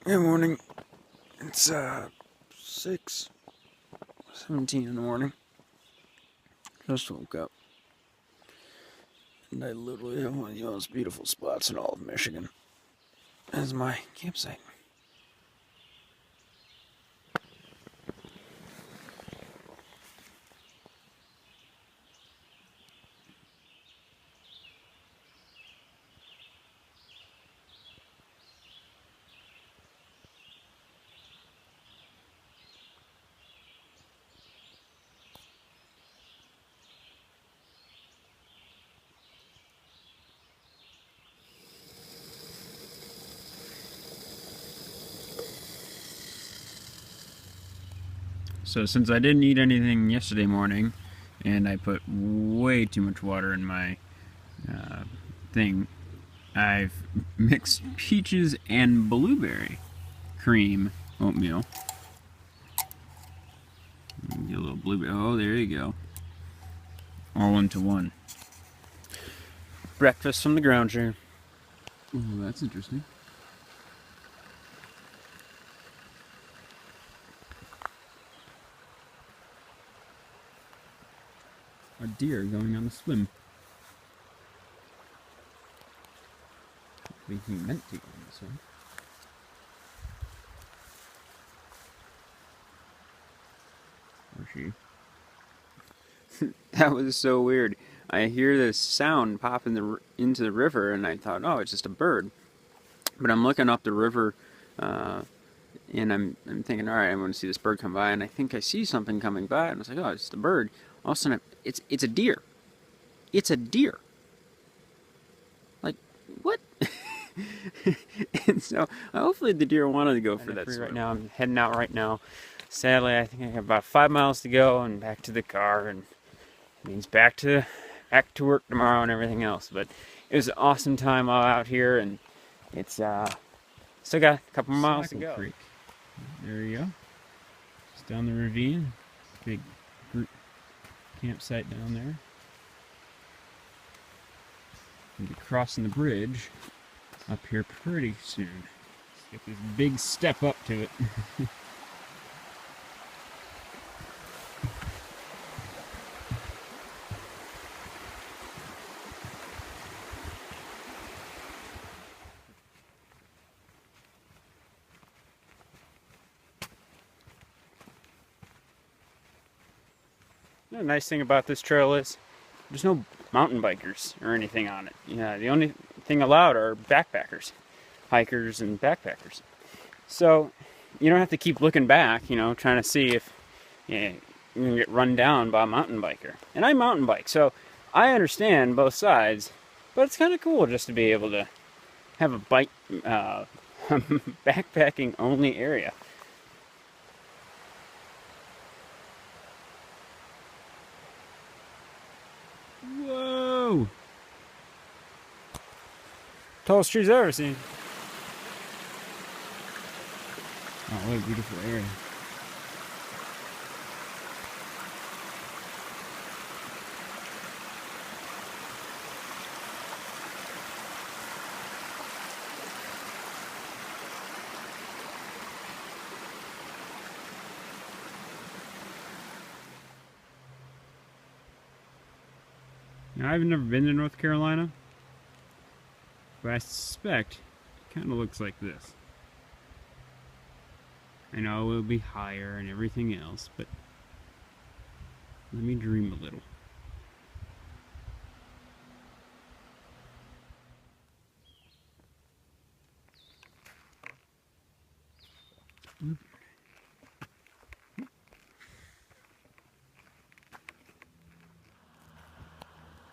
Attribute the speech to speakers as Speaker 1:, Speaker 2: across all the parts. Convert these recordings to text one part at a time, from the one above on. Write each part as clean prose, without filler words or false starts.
Speaker 1: Good morning. It's 6:17 in the morning. Just woke up. And I literally have one of the most beautiful spots in all of Michigan as my campsite. So since I didn't eat anything yesterday morning, and I put way too much water in my thing, I've mixed peaches and blueberry cream oatmeal. Get a little blueberry. Oh, there you go. All into one. Breakfast from the ground share. Oh, that's interesting. A deer going on a swim. I think he meant to go on the swim. Or she. That was so weird. I hear this sound pop into the river, and I thought, oh, it's just a bird. But I'm looking up the river, and I'm thinking, all right, I want to see this bird come by, and I think I see something coming by, and I was like, oh, it's just a bird. All of a sudden, it's a deer. It's a deer. Like, what? And so, hopefully the deer wanted to go for that swim. Right now, I'm heading out right now. Sadly, I think I have about 5 miles to go, and back to the car, and it means back to work tomorrow and everything else. But it was an awesome time all out here, and it's still got a couple more miles to go. Creek. There you go. Just down the ravine. Big group campsite down there. We'll be crossing the bridge up here pretty soon. Let's get this big step up to it. The nice thing about this trail is there's no mountain bikers or anything on it. Yeah, the only thing allowed are backpackers, hikers and backpackers. So you don't have to keep looking back, trying to see if you're going to get run down by a mountain biker. And I mountain bike, so I understand both sides, but it's kind of cool just to be able to have a bike backpacking only area. Whoa! Tallest trees I've ever seen. Oh, what a beautiful area. Now, I've never been to North Carolina, but I suspect it kind of looks like this. I know it will be higher and everything else, but let me dream a little.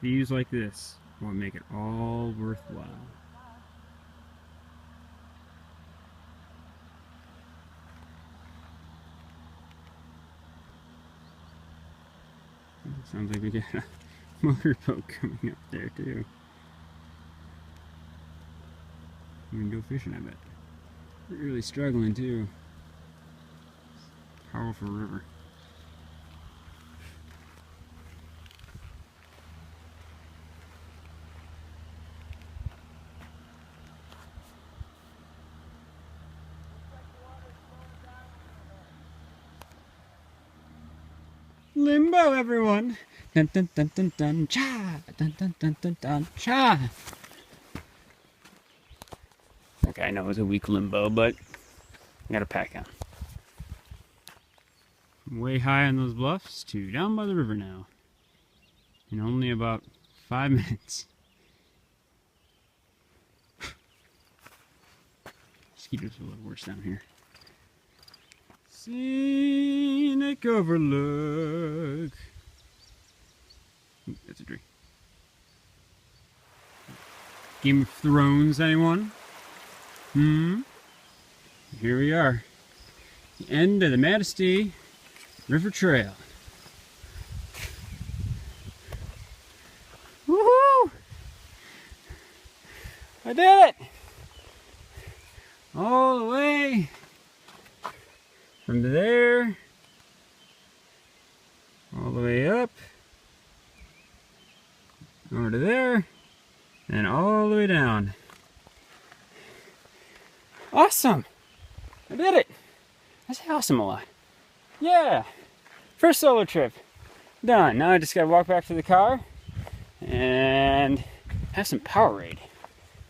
Speaker 1: Views like this will make it all worthwhile. Sounds like we got a motorboat coming up there too. We can go fishing, I bet. We're really struggling too. Powerful river. limbo, everyone. Dun dun dun dun dun cha. Dun dun dun dun dun cha. Okay, I know it was a weak limbo, but I gotta pack on. I'm way high on those bluffs to down by the river now. In only about 5 minutes. Mosquitoes are a little worse down here. Scenic overlook. Ooh, that's a tree. Game of Thrones, anyone? Here we are. The end of the Manistee River Trail. Woohoo! I did it! All the way from there, all the way up, over to there, and all the way down. Awesome! I did it! I say awesome a lot. Yeah! First solo trip. Done. Now I just gotta walk back to the car and have some Powerade.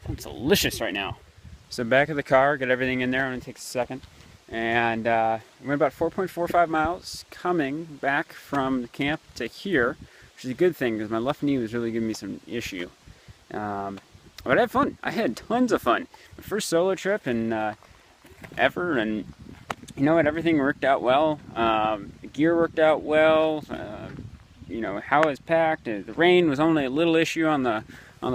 Speaker 1: Sounds delicious right now. So back of the car, get everything in there. I'm gonna take a second. And we went about 4.45 miles coming back from the camp to here, which is a good thing because my left knee was really giving me some issue. But I had fun. I had tons of fun. My first solo trip and ever, and you know what? Everything worked out well. The gear worked out well. You know how it was packed. The rain was only a little issue on the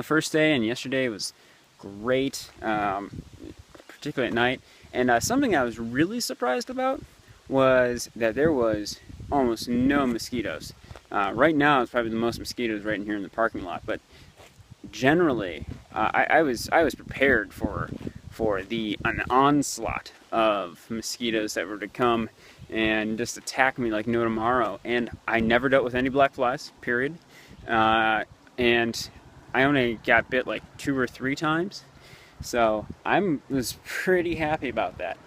Speaker 1: first day, and yesterday was great, particularly at night. And something I was really surprised about was that there was almost no mosquitoes. Right now, it's probably the most mosquitoes right in here in the parking lot. But generally, I was prepared for an onslaught of mosquitoes that were to come and just attack me like no tomorrow. And I never dealt with any black flies, period. And I only got bit like 2 or 3 times. So I was pretty happy about that.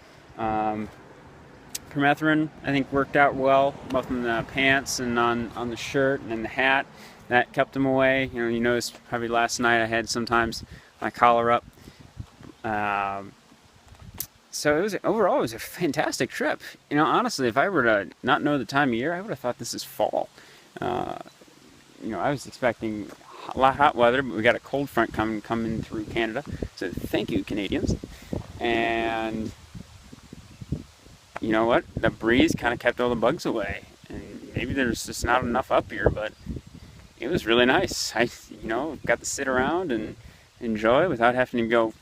Speaker 1: Permethrin, I think, worked out well, both in the pants and on the shirt and in the hat. That kept them away. You know, you noticed probably last night I had sometimes my collar up. So overall it was a fantastic trip. You know, honestly, if I were to not know the time of year, I would have thought this is fall. You know, I was expecting a lot of hot weather, but we got a cold front coming through Canada. So thank you, Canadians. And you know what? The breeze kind of kept all the bugs away. And maybe there's just not enough up here, but it was really nice. I, you know, got to sit around and enjoy without having to go,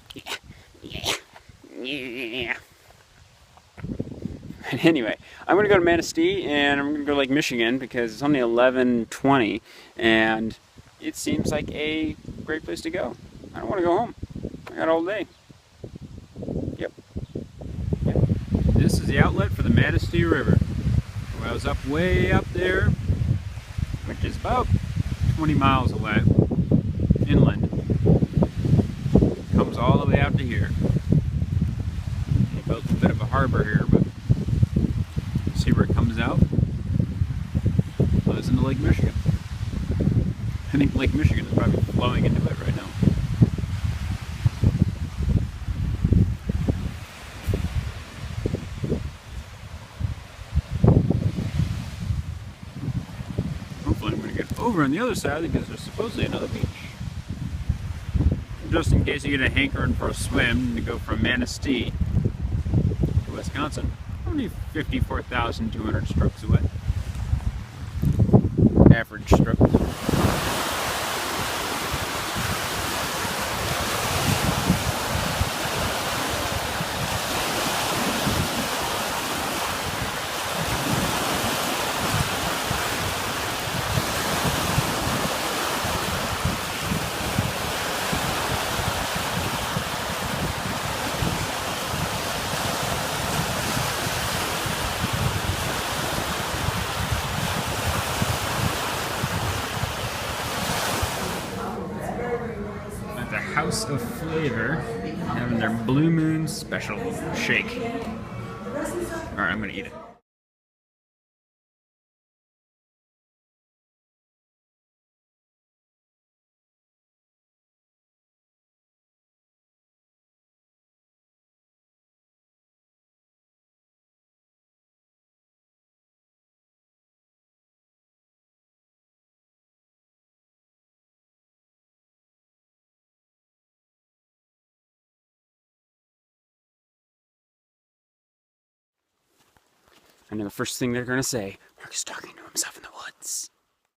Speaker 1: yeah. But anyway, I'm going to go to Manistee and I'm going to go to Lake Michigan because it's only 11:20 and it seems like a great place to go. I don't want to go home. I got all day. Yep. This is the outlet for the Manistee River. Where I was way up there, which is about 20 miles away, inland. Comes all the way out to here. They built a bit of a harbor here, but see where it comes out. Flows into Lake Michigan. I think Lake Michigan is probably flowing into it right now. Hopefully I'm going to get over on the other side because there's supposedly another beach. Just in case you get a hankering for a swim to go from Manistee to Wisconsin. Only 54,200 strokes away. Average strokes. The House of Flavor having their Blue Moon Special Shake. Alright, I'm gonna eat it.
Speaker 2: I know the first thing they're going to say, Mark is talking to himself in the woods.